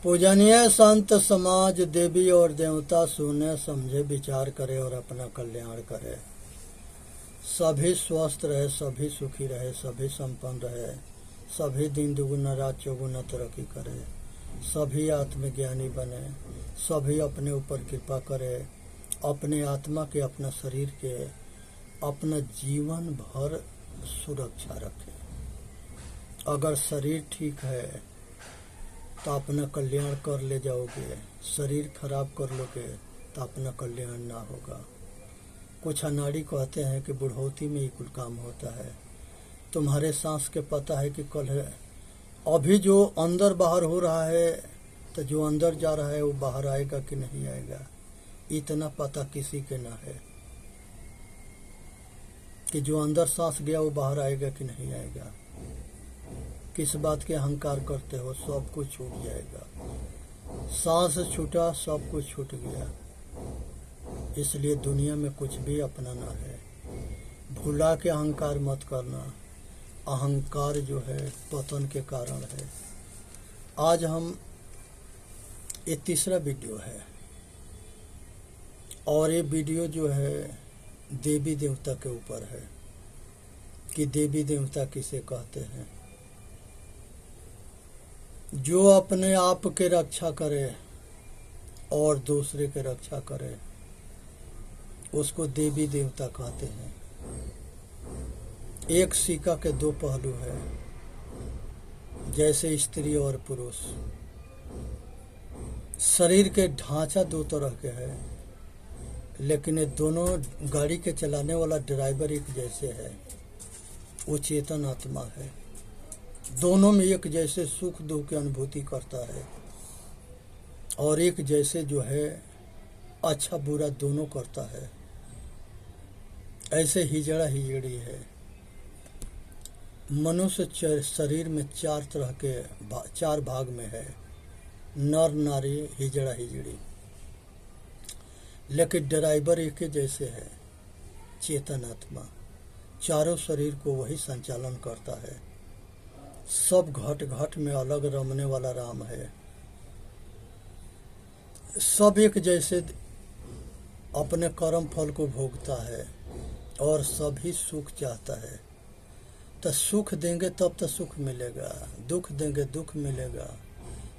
पूजनीय संत समाज देवी और देवता सुने समझे विचार करे और अपना कल्याण करे। सभी स्वस्थ रहे, सभी सुखी रहे, सभी संपन्न रहे, सभी दिन दुगुना रात चौगुना तरक्की करे, सभी आत्मज्ञानी बने, सभी अपने ऊपर कृपा करे, अपने आत्मा के, अपना शरीर के, अपना जीवन भर सुरक्षा रखे। अगर शरीर ठीक है तो अपना कल्याण कर ले जाओगे, शरीर खराब कर लोगे तो अपना कल्याण ना होगा। कुछ अनाड़ी कहते हैं कि बुढ़ौती में ही कुल काम होता है। तुम्हारे सांस के पता है कि कल है, अभी जो अंदर बाहर हो रहा है तो जो अंदर जा रहा है वो बाहर आएगा कि नहीं आएगा, इतना पता किसी के ना है कि जो अंदर सांस गया वो बाहर आएगा कि नहीं आएगा। किस बात के अहंकार करते हो, सब कुछ छूट जाएगा। सांस छूटा, सब कुछ छूट गया। इसलिए दुनिया में कुछ भी अपना ना है। भुला के अहंकार मत करना। अहंकार जो है पतन के कारण है। आज हम ये तीसरा वीडियो है और ये वीडियो जो है देवी देवता के ऊपर है कि देवी देवता किसे कहते हैं। जो अपने आप के रक्षा करे और दूसरे के रक्षा करे उसको देवी देवता कहते हैं। एक सिक्का के दो पहलू है, जैसे स्त्री और पुरुष। शरीर के ढांचा दो तरह के है, लेकिन ये दोनों गाड़ी के चलाने वाला ड्राइवर एक जैसे है। वो चेतन आत्मा है। दोनों में एक जैसे सुख दुख की अनुभूति करता है और एक जैसे जो है अच्छा बुरा दोनों करता है। ऐसे हिजड़ा हिजड़ी है। मनुष्य शरीर में चार भाग में है, नर नारी हिजड़ा हिजड़ी, लेकिन ड्राइवर एक जैसे है, चेतन आत्मा। चारों शरीर को वही संचालन करता है। सब घट घट में अलग रमने वाला राम है। सब एक जैसे अपने कर्म फल को भोगता है और सभी सुख चाहता है। तो सुख देंगे तब तो सुख मिलेगा, दुख देंगे दुख मिलेगा।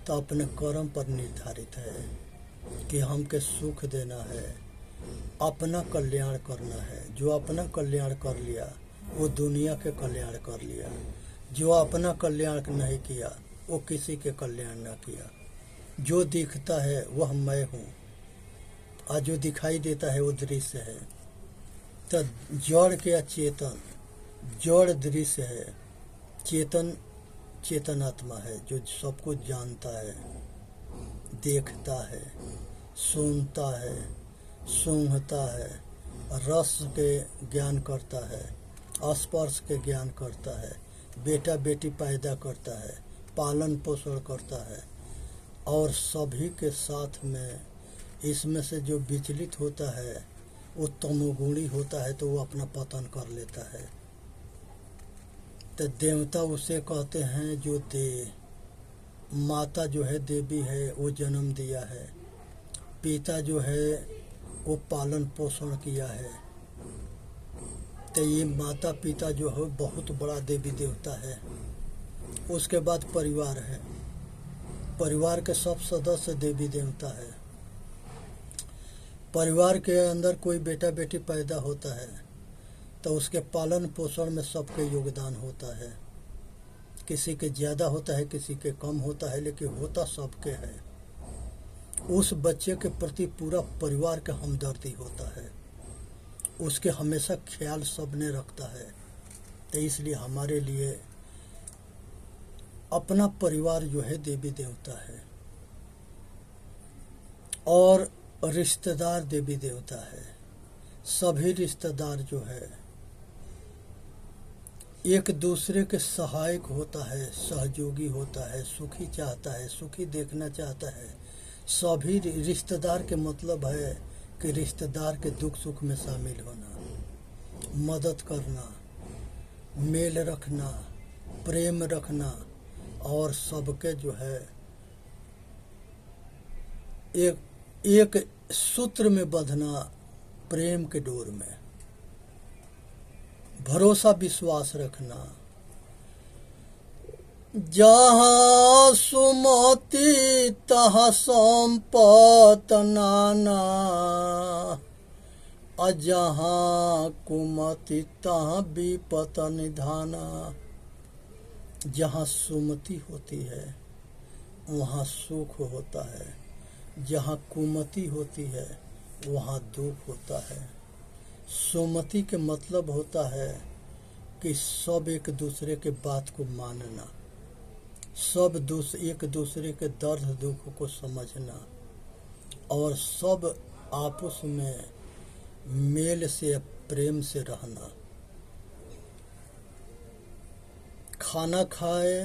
तो अपने कर्म पर निर्धारित है कि हमके सुख देना है, अपना कल्याण करना है। जो अपना कल्याण कर लिया वो दुनिया के कल्याण कर लिया। जो अपना कल्याण नहीं किया वो किसी के कल्याण ना किया। जो दिखता है वह मैं हूँ और जो दिखाई देता है वो दृश्य है। तो जड़ के चेतन, जड़ दृश्य है, चेतन चेतन आत्मा है जो सब कुछ जानता है, देखता है, सुनता है, सूंघता है, रस के ज्ञान करता है, स्पर्श के ज्ञान करता है, बेटा बेटी पैदा करता है, पालन पोषण करता है। और सभी के साथ में इसमें से जो विचलित होता है वो तमोगुणी होता है, तो वो अपना पतन कर लेता है। तो देवता उसे कहते हैं जो दे। माता जो है देवी है, वो जन्म दिया है। पिता जो है वो पालन पोषण किया है। तो ये माता पिता जो है बहुत बड़ा देवी देवता है। उसके बाद परिवार है। परिवार के सब सदस्य देवी देवता है। परिवार के अंदर कोई बेटा बेटी पैदा होता है तो उसके पालन पोषण में सबके योगदान होता है। किसी के ज़्यादा होता है, किसी के कम होता है, लेकिन होता सबके है। उस बच्चे के प्रति पूरा परिवार का हमदर्दी होता है। उसके हमेशा ख्याल सबने रखता है। तो इसलिए हमारे लिए अपना परिवार जो है देवी देवता है। और रिश्तेदार देवी देवता है। सभी रिश्तेदार जो है एक दूसरे के सहायक होता है, सहयोगी होता है, सुखी चाहता है, सुखी देखना चाहता है। सभी रिश्तेदार के मतलब है कि रिश्तेदार के दुख सुख में शामिल होना, मदद करना, मेल रखना, प्रेम रखना और सबके जो है एक सूत्र में बंधना, प्रेम के डोर में भरोसा विश्वास रखना। जहाँ सुमति तहाँ संपत नाना, जहाँ कुमति तहाँ विपत निधाना। जहाँ सुमति होती है वहाँ सुख होता है, जहाँ कुमति होती है वहाँ दुख होता है। सुमति के मतलब होता है कि सब एक दूसरे के बात को मानना, सब एक दूसरे के दर्द दुख को समझना, और सब आपस में मेल से प्रेम से रहना। खाना खाए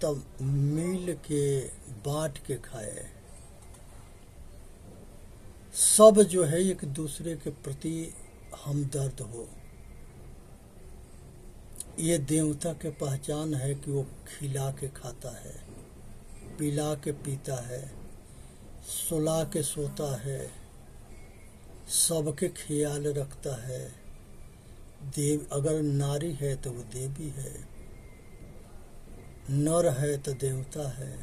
तब मिल के बांट के खाए। सब जो है एक दूसरे के प्रति हमदर्द हो। ये देवता के पहचान है कि वो खिला के खाता है, पिला के पीता है, सुला के सोता है, सबके ख्याल रखता है। देव अगर नारी है तो वो देवी है, नर है तो देवता है।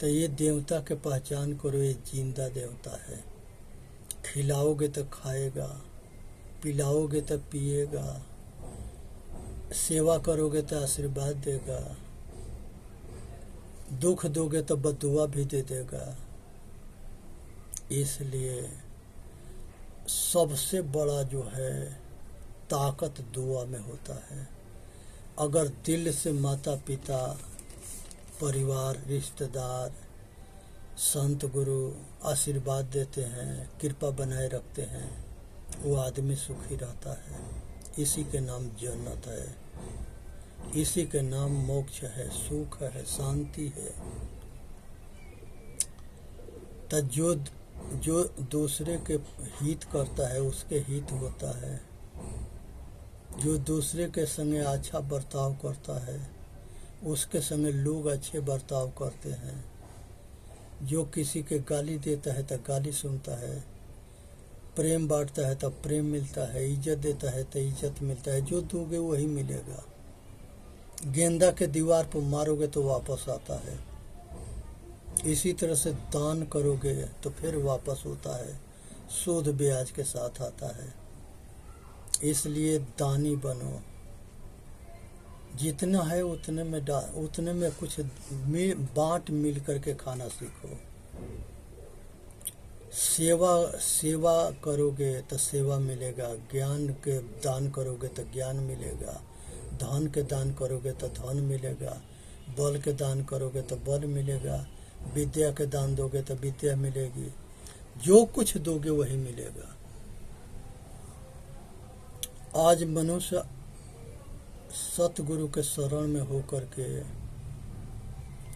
तो ये देवता के पहचान करो, ये जिंदा देवता है। खिलाओगे तो खाएगा, पिलाओगे तो पिएगा, सेवा करोगे तो आशीर्वाद देगा, दुख दोगे तो बदुआ भी दे देगा। इसलिए सबसे बड़ा जो है ताकत दुआ में होता है। अगर दिल से माता पिता, परिवार, रिश्तेदार, संत गुरु आशीर्वाद देते हैं, कृपा बनाए रखते हैं, वो आदमी सुखी रहता है। इसी के नाम जन्नत है, इसी के नाम मोक्ष है, सुख है, शांति है। तो जो दूसरे के हित करता है उसके हित होता है। जो दूसरे के संगे अच्छा बर्ताव करता है उसके संगे लोग अच्छे बर्ताव करते हैं। जो किसी के गाली देता है तो गाली सुनता है, प्रेम बांटता है तब प्रेम मिलता है, इज्जत देता है तो इज्जत मिलता है। जो दोगे वही मिलेगा। गेंदा के दीवार पर मारोगे तो वापस आता है। इसी तरह से दान करोगे तो फिर वापस होता है, सूद ब्याज के साथ आता है। इसलिए दानी बनो। जितना है उतने में कुछ बांट मिल करके खाना सीखो। सेवा करोगे तो सेवा मिलेगा, ज्ञान के दान करोगे तो ज्ञान मिलेगा, धन के दान करोगे तो धन मिलेगा, बल के दान करोगे तो बल मिलेगा, विद्या के दान दोगे तो विद्या मिलेगी। जो कुछ दोगे वही मिलेगा। आज मनुष्य सतगुरु के शरण में होकर के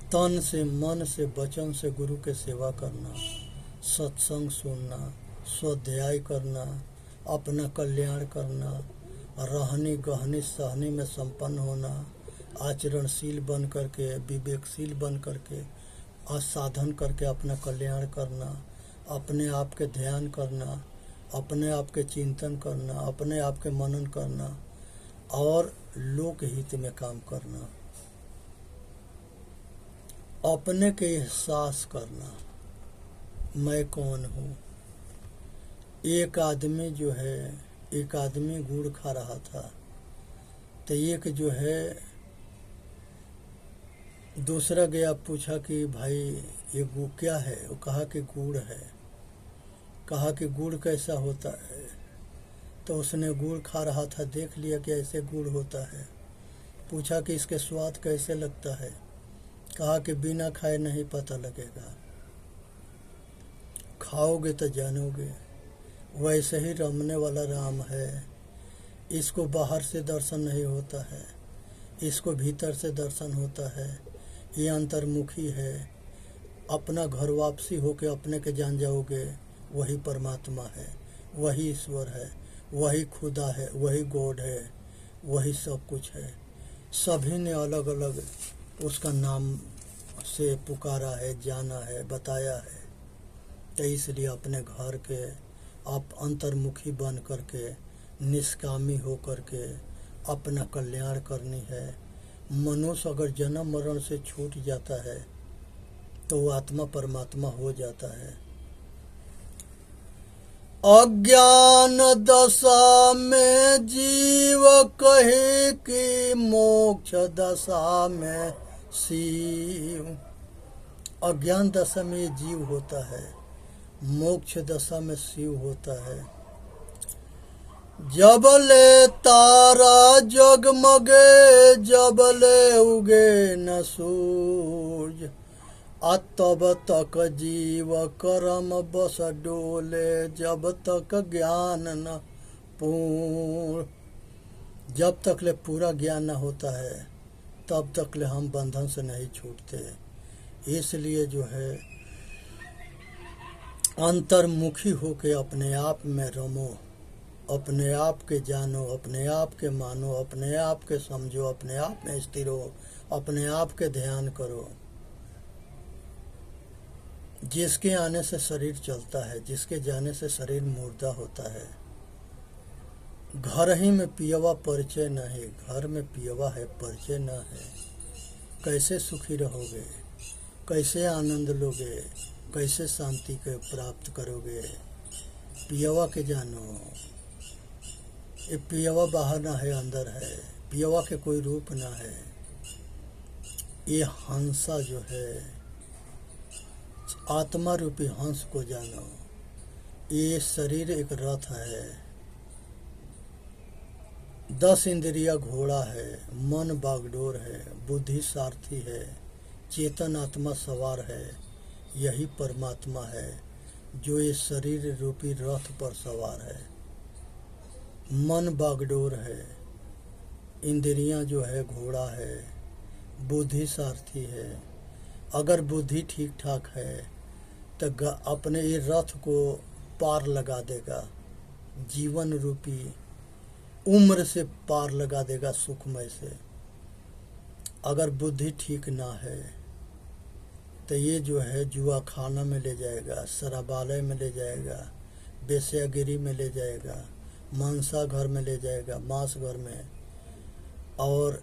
तन से, मन से, वचन से गुरु के सेवा करना, सत्संग सुनना, स्वाध्याय करना, अपना कल्याण करना, रहनी गहनी सहनी में संपन्न होना, आचरणशील बन करके, विवेकशील बन करके, साधन करके अपना कल्याण करना, अपने आप के ध्यान करना, अपने आप के चिंतन करना, अपने आप के मनन करना और लोक हित में काम करना, अपने के एहसास करना, मैं कौन हूँ। एक आदमी जो है, एक आदमी गुड़ खा रहा था तो एक जो है दूसरा गया, पूछा कि भाई ये गुड़ क्या है? वो कहा कि गुड़ है। कहा कि गुड़ कैसा होता है? तो उसने गुड़ खा रहा था, देख लिया कि ऐसे गुड़ होता है। पूछा कि इसके स्वाद कैसे लगता है? कहा कि बिना खाए नहीं पता लगेगा, खाओगे तो जानोगे। वैसे ही रमने वाला राम है। इसको बाहर से दर्शन नहीं होता है, इसको भीतर से दर्शन होता है। ये अंतर्मुखी है। अपना घर वापसी होके अपने के जान जाओगे, वही परमात्मा है, वही ईश्वर है, वही खुदा है, वही गॉड है, वही सब कुछ है। सभी ने अलग अलग उसका नाम से पुकारा है, जाना है, बताया है। तो इसलिए अपने घर के आप अंतर्मुखी बन करके, निष्कामी हो करके अपना कल्याण करनी है। मनुष्य अगर जन्म मरण से छूट जाता है तो वो आत्मा परमात्मा हो जाता है। अज्ञान दशा में जीव कहे कि मोक्ष दशा में शिव। अज्ञान दशा में ये जीव होता है, मोक्ष दशा में शिव होता है। जबले तारा जगमगे, जबले उगे न सूरज, तब तक जीव कर्म बस डोले, जब तक ज्ञान न पूर्ण। जब तक ले पूरा ज्ञान न होता है तब तक ले हम बंधन से नहीं छूटते। इसलिए जो है अंतर्मुखी होके अपने आप में रमो, अपने आप के जानो, अपने आप के मानो, अपने आप के समझो, अपने आप में स्थिर हो, अपने आप के ध्यान करो। जिसके आने से शरीर चलता है, जिसके जाने से शरीर मुर्दा होता है। घर ही में पियवा परिचय न है, घर में पियवा है परिचय न है। कैसे सुखी रहोगे, कैसे आनंद लोगे, कैसे शांति के प्राप्त करोगे? पियवा के जानो। ये पियवा बाहर ना है, अंदर है। पियवा के कोई रूप ना है। ये हंसा जो है, आत्मा रूपी हंस को जानो। ये शरीर एक रथ है, 10 इंद्रिया घोड़ा है, मन बागडोर है, बुद्धि सारथी है, चेतन आत्मा सवार है। यही परमात्मा है जो ये शरीर रूपी रथ पर सवार है। मन बागडोर है, इंद्रियां जो है घोड़ा है, बुद्धि सारथी है। अगर बुद्धि ठीक ठाक है तो अपने ये रथ को पार लगा देगा, जीवन रूपी उम्र से पार लगा देगा, सुखमय से। अगर बुद्धि ठीक ना है तो ये जो है जुआ खाना में ले जाएगा, शराबालय में ले जाएगा, बेस्यागिरी में ले जाएगा, मांसा घर में ले जाएगा, मांस घर में, और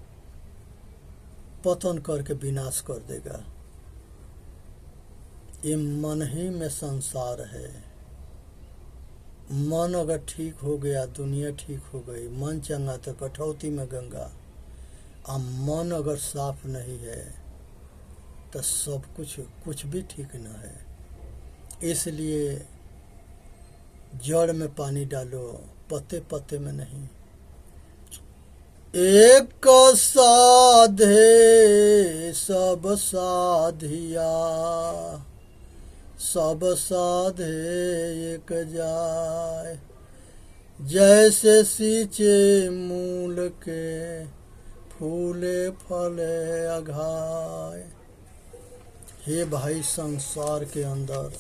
पतन करके विनाश कर देगा। ये मन ही में संसार है। मन अगर ठीक हो गया दुनिया ठीक हो गई। मन चंगा तो कठौती में गंगा। अब मन अगर साफ नहीं है तो सब कुछ भी ठीक न है। इसलिए जड़ में पानी डालो, पत्ते पत्ते में नहीं। एक साधे सब साधिया, सब साधे एक जाय, जैसे सींचे मूल के फूले फले अघाय। हे भाई, संसार के अंदर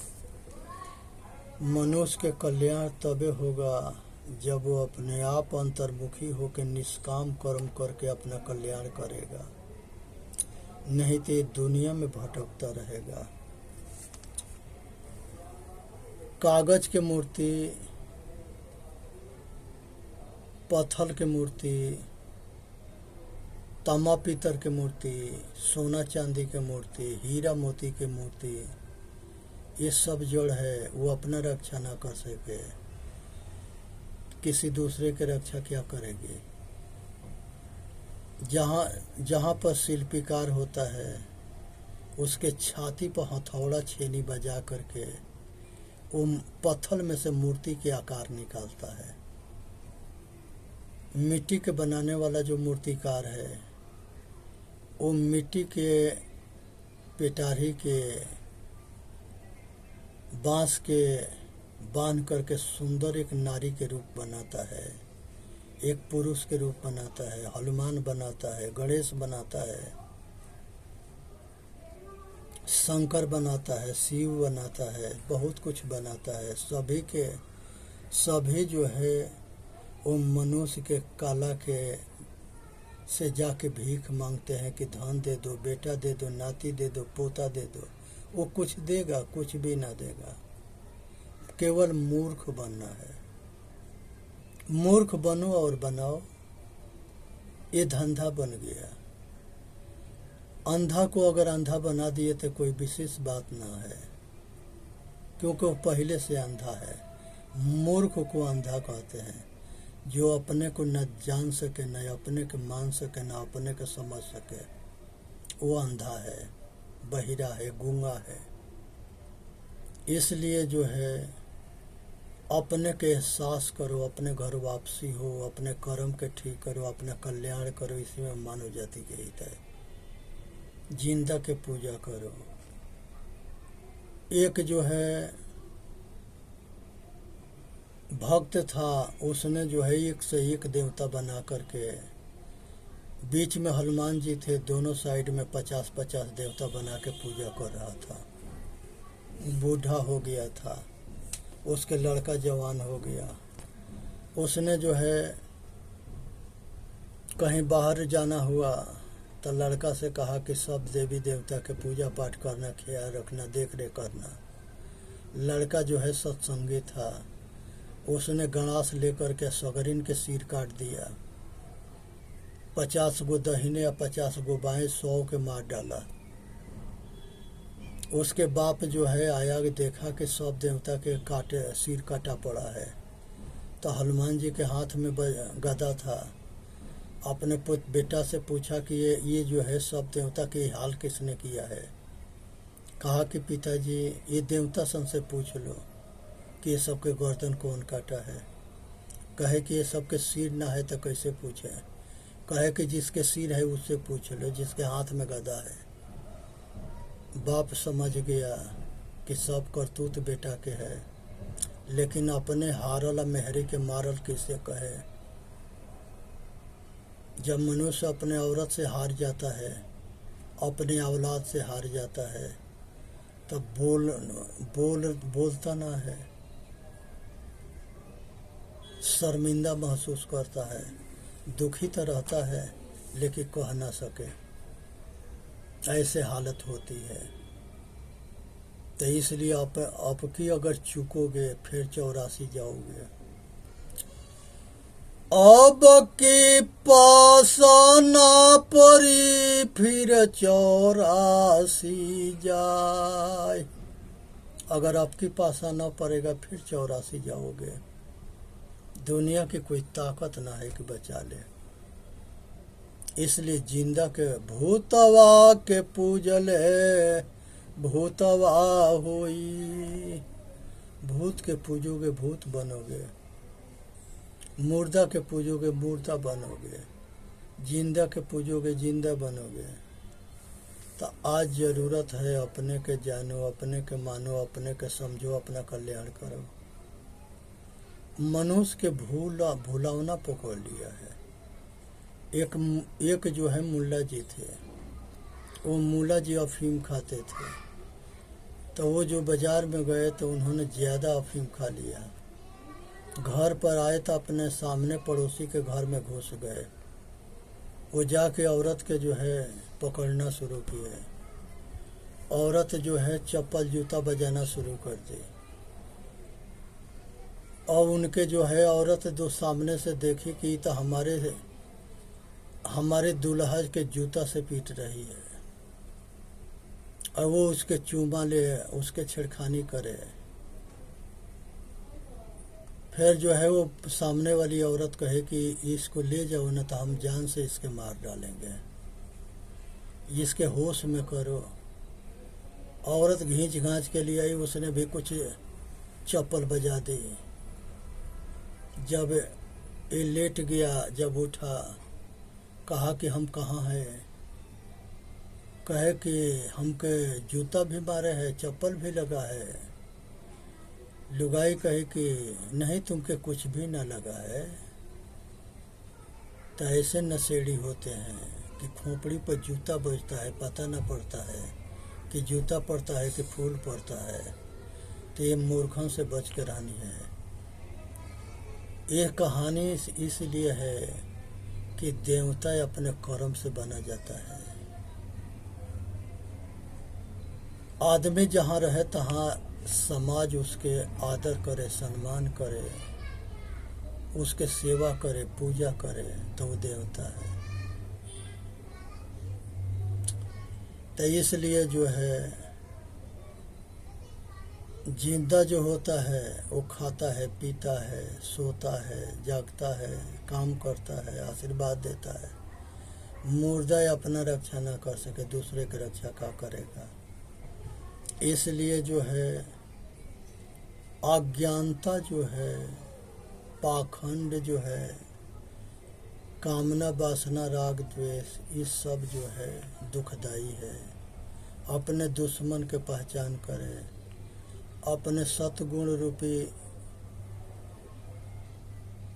मनुष्य के कल्याण तबे होगा जब वो अपने आप अंतर्मुखी होकर निष्काम कर्म करके अपना कल्याण करेगा। नहीं तो दुनिया में भटकता रहेगा। कागज के मूर्ति, पत्थर के मूर्ति, तांबा पीतल के मूर्ति, सोना चांदी के मूर्ति, हीरा मोती के मूर्ति, ये सब जड़ है। वो अपना रक्षा ना कर सके, किसी दूसरे की रक्षा क्या करेगी? जहाँ पर शिल्पीकार होता है उसके छाती पर हथौड़ा छेनी बजा करके वो पत्थर में से मूर्ति के आकार निकालता है। मिट्टी के बनाने वाला जो मूर्तिकार है वो मिट्टी के पेटारी के बांस के बांध करके सुंदर एक नारी के रूप बनाता है, एक पुरुष के रूप बनाता है, हनुमान बनाता है, गणेश बनाता है, शंकर बनाता है, शिव बनाता है, बहुत कुछ बनाता है। सभी जो है वो मनुष्य के काला के से जाके भीख मांगते हैं कि धन दे दो, बेटा दे दो, नाती दे दो, पोता दे दो। वो कुछ देगा? कुछ भी ना देगा। केवल मूर्ख बनना है। मूर्ख बनो और बनाओ, ये धंधा बन गया। अंधा को अगर अंधा बना दिए तो कोई विशेष बात ना है, क्योंकि वो पहले से अंधा है। मूर्ख को अंधा कहते हैं, जो अपने को न जान सके, न अपने को मान सके, न अपने को समझ सके, वो अंधा है, बहिरा है, गूंगा है। इसलिए जो है अपने के एहसास करो, अपने घर वापसी हो, अपने कर्म के ठीक करो, अपना कल्याण करो। इसी में मानव जाति के हित है। जिंदा के पूजा करो। एक जो है भक्त था, उसने जो है एक से एक देवता बना करके, बीच में हनुमान जी थे, दोनों साइड में 50-50 देवता बना के पूजा कर रहा था। बूढ़ा हो गया था, उसके लड़का जवान हो गया। उसने जो है कहीं बाहर जाना हुआ तो लड़का से कहा कि सब देवी देवता के पूजा पाठ करना, ख्याल रखना, देख रेख करना। लड़का जो है सत्संगी था, उसने गणास लेकर के सगरिन के सिर काट दिया। 50 गो दहिने या 50 गो बाएं, 100 के मार डाला। उसके बाप जो है आया, देखा कि सब देवता के सिर काटा पड़ा है। तो हनुमान जी के हाथ में गदा था। अपने बेटा से पूछा कि ये जो है सब देवता के हाल किसने किया है। कहा कि पिताजी, ये देवता सन से पूछ लो कि ये सबके गर्दन कौन काटा है। कहे कि ये सबके सिर ना है तो कैसे पूछे। कहे कि जिसके सिर है उससे पूछ लो, जिसके हाथ में गदा है। बाप समझ गया कि सब करतूत बेटा के है, लेकिन अपने हारल मेहरी के मारल किसे कहे। जब मनुष्य अपने औरत से हार जाता है, अपने औलाद से हार जाता है, तब बोलता ना है, शर्मिंदा महसूस करता है, दुखी तो रहता है लेकिन कह ना सके। ऐसे हालत होती है। तो इसलिए आपकी अगर चूकोगे फिर 84 जाओगे। अब की पासा ना परी फिर 84 जाए। अगर आपकी पासा ना पड़ेगा फिर 84 जाओगे। दुनिया की कोई ताकत ना है कि बचा ले। इसलिए जिंदा के भूतवा के पूजले भूतवा होई। भूत के पूजोगे भूत बनोगे, मुर्दा के पूजोगे मुर्दा बनोगे, जिंदा के पूजोगे जिंदा बनोगे। तो आज जरूरत है अपने के जानो, अपने के मानो, अपने के समझो, अपना कल्याण करो। मनुष्य के भूलावना पकड़ लिया है। एक जो है मुल्ला जी थे, वो मुल्ला जी अफीम खाते थे। तो वो जो बाजार में गए तो उन्होंने ज़्यादा अफीम खा लिया। घर पर आए तो अपने सामने पड़ोसी के घर में घुस गए। वो जाके औरत के जो है पकड़ना शुरू किए। औरत जो है चप्पल जूता बजाना शुरू कर दी। और उनके जो है औरत दो सामने से देखी कि तो हमारे दूल्हा के जूता से पीट रही है, और वो उसके चूमा ले, उसके छेड़खानी करे। फिर जो है वो सामने वाली औरत कहे कि इसको ले जाओ न तो हम जान से इसके मार डालेंगे, इसके होश में करो। औरत घींच घांच के लिए आई, उसने भी कुछ चप्पल बजा दी। जब ये लेट गया, जब उठा, कहा कि हम कहाँ हैं। कहे कि हमके जूता भी मारे है, चप्पल भी लगा है। लुगाई कहे कि नहीं, तुमके कुछ भी ना लगा है। तो ऐसे नशेड़ी होते हैं कि खोपड़ी पर जूता बजता है, पता न पड़ता है कि जूता पड़ता है कि फूल पड़ता है। तो ये मूर्खों से बच के रहनी है। ये कहानी इसलिए है कि देवता अपने कर्म से बना जाता है। आदमी जहाँ रहे तहाँ समाज उसके आदर करे, सम्मान करे, उसके सेवा करे, पूजा करे तो वो देवता है। तो इसलिए जो है जिंदा जो होता है वो खाता है, पीता है, सोता है, जागता है, काम करता है, आशीर्वाद देता है। मुर्दा अपना रक्षा ना कर सके, दूसरे की रक्षा क्या करेगा। इसलिए जो है अज्ञानता जो है, पाखंड जो है, कामना, वासना, राग, द्वेष, ये सब जो है दुखदाई है। अपने दुश्मन के पहचान करें, अपने सतगुण रूपी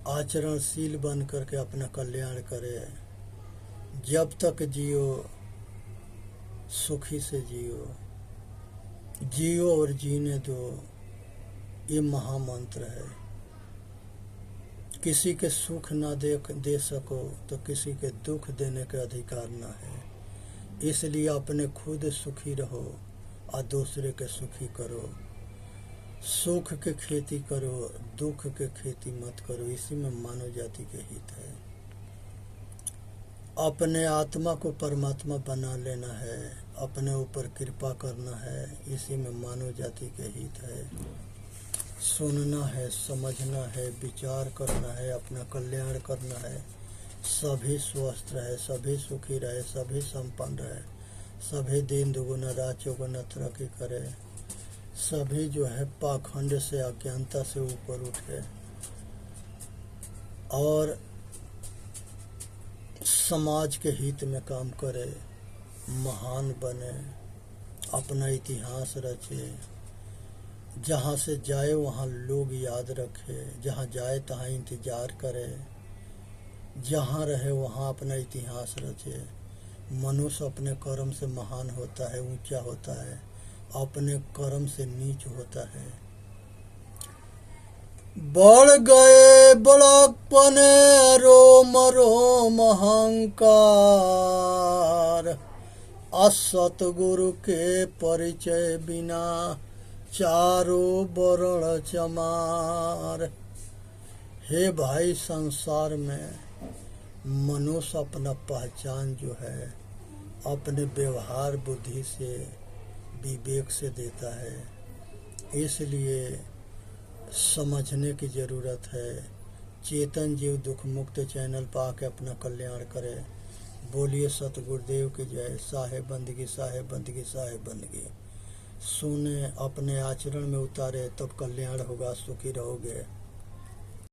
आचरणशील बन करके अपना कल्याण करे। जब तक जियो सुखी से जियो, जियो और जीने दो, ये महामंत्र है। किसी के सुख ना दे सको तो किसी के दुख देने का अधिकार ना है। इसलिए अपने खुद सुखी रहो और दूसरे के सुखी करो। सुख के खेती करो, दुख के खेती मत करो। इसी में मानव जाति के हित है। अपने आत्मा को परमात्मा बना लेना है, अपने ऊपर कृपा करना है, इसी में मानव जाति के हित है। सुनना है, समझना है, विचार करना है, अपना कल्याण करना है। सभी स्वस्थ रहे, सभी सुखी रहे, सभी संपन्न रहे, सभी दिन दुगुना रात चौगुना तरक्की करे, सभी जो है पाखंड से, अज्ञानता से ऊपर उठे और समाज के हित में काम करे, महान बने, अपना इतिहास रचे। जहाँ से जाए वहाँ लोग याद रखे, जहाँ जाए तहाँ इंतजार करे, जहाँ रहे वहाँ अपना इतिहास रचे। मनुष्य अपने कर्म से महान होता है, ऊंचा होता है, अपने कर्म से नीच होता है। बढ़ गए बड़प्पन रोम रोम अहंकार, असतगुरु के परिचय बिना चारों वर्ण चमार। हे भाई, संसार में मनुष्य अपना पहचान जो है अपने व्यवहार बुद्धि से, विवेक से देता है। इसलिए समझने की ज़रूरत है। चेतन जीव दुख मुक्त चैनल पा के अपना कल्याण करे। बोलिए सतगुरुदेव की जय। साहेब बंदगी, साहेब बंदगी, साहेब बंदगी। सुने, अपने आचरण में उतारे, तब कल्याण होगा, सुखी रहोगे।